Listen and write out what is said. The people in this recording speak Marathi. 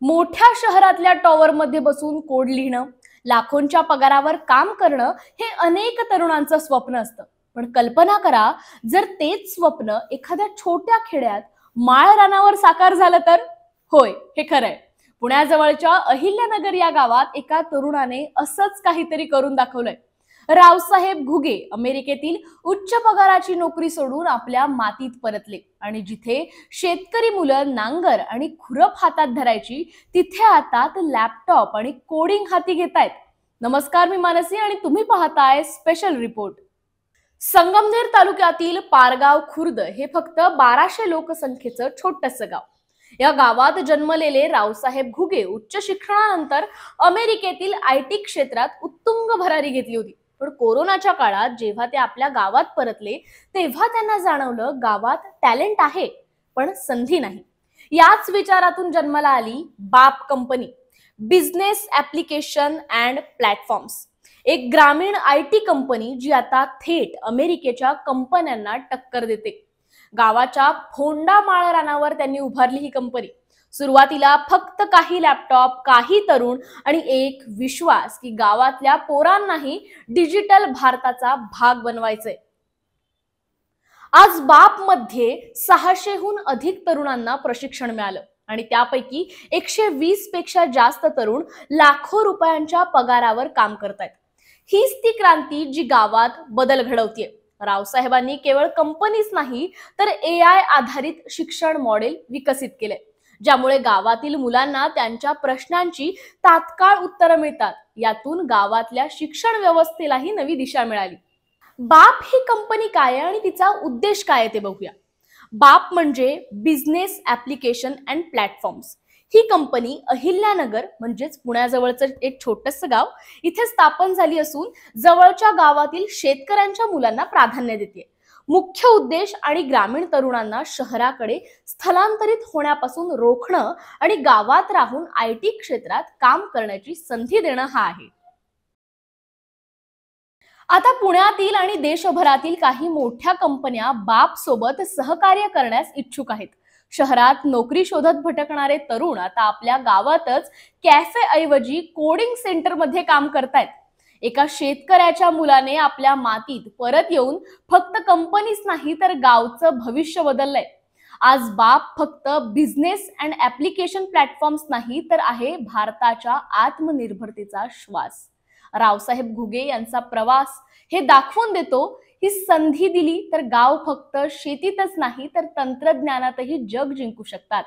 मोठ्या शहरातल्या टॉवरमध्ये बसून कोड लिहिणं, लाखोंच्या पगारावर काम करणं हे अनेक तरुणांचं स्वप्न असतं. पण कल्पना करा, जर तेच स्वप्न एखाद्या छोट्या खेड्यात माळ रानावर साकार झालं तर? होय, हे खरंय. पुण्याजवळच्या अहिल्यानगर या गावात एका तरुणाने असंच काहीतरी करून दाखवलंय. रावसाहेब घुगे अमेरिकेतील उच्च पगाराची नोकरी सोडून आपल्या मातीत परतले आणि जिथे शेतकरी मुलं नांगर आणि खुरप हातात धरायची, तिथे आता ते लॅपटॉप आणि कोडिंग हाती घेतायत. नमस्कार, मी मानसी आणि तुम्ही पाहताय स्पेशल रिपोर्ट. संगमनेर तालुक्यातील पारगाव खुर्द हे फक्त 1200 लोकसंख्येचं छोटंसं गाव. या गावात जन्मलेले रावसाहेब घुगे उच्च शिक्षणानंतर अमेरिकेतील IT क्षेत्रात उत्तुंग भरारी घेतली होती. पण कोरोनाच्या काळात जेव्हा ते आपल्या गावात परतले, तेव्हा त्यांना जाणवलं गावात टॅलेंट आहे पण संधी नाही. याच विचारातून जन्माला आली बाप company, business application and platforms, एक ग्रामीण IT कंपनी जी आता थेट अमेरिकेच्या कंपन्यांना टक्कर देते. गावाच्या फोंडा माळ रानावर त्यांनी उभारली ही कंपनी. सुरुवातीला फक्त काही लॅपटॉप, काही तरुण आणि एक विश्वास की गावातल्या पोरांनाही डिजिटल भारताचा भाग बनवायचंय. आज बाप मध्ये 600हून अधिक तरुणांना प्रशिक्षण मिळालं आणि त्यापैकी 120 पेक्षा जास्त तरुण लाखो रुपयांच्या पगारावर काम करतायत. हीच ती क्रांती जी गावात बदल घडवतीये. रावसाहेबांनी केवळ कंपनीच नाही तर AI आधारित शिक्षण मॉडेल विकसित केले, ज्यामुळे गावातील मुलांना त्यांच्या प्रश्नांची तात्काळ उत्तरं मिळतात. यातून गावातल्या शिक्षण व्यवस्थेलाही नवी दिशा मिळाली. बाप ही कंपनी काय आहे आणि तिचा उद्देश काय आहे ते बघूया. बाप म्हणजे business application and platforms. He company Ahilyanagar म्हणजेच पुण्याजवळचं एक छोटंसं गाव इथे स्थापन झाली असून जवळच्या गावातील शेतकऱ्यांच्या मुलांना प्राधान्य देते. मुख्य उद्देश आणि ग्रामीण तरुणांना शहराकडे स्थलांतरित होण्यापासून रोखणं आणि गावात राहून IT क्षेत्रात काम करण्याची संधी देणं हा आहे. आता पुण्यातील आणि देशभरातील काही मोठ्या कंपन्या बाप सोबत सहकार्य करण्यास इच्छुक आहेत. शहरात नोकरी शोधत भटकणारे तरुण आता आपल्या गावातच कॅफे ऐवजी कोडिंग सेंटर मध्ये काम करतायत. एका शेतकऱ्याच्या मुलाने आपल्या मातीत परत येऊन फक्त कंपनीच नाही तर गावचं भविष्य बदललंय. आज बाप फक्त बिझनेस अँड ऍप्लिकेशन प्लॅटफॉर्म्स नाही तर आहे भारताच्या आत्मनिर्भरतेचा श्वास. रावसाहेब घुगे यांचा प्रवास हे दाखवून देतो, ही संधी दिली तर गाव फक्त शेतीतच नाही तर तंत्रज्ञानातही जग जिंकू शकतात.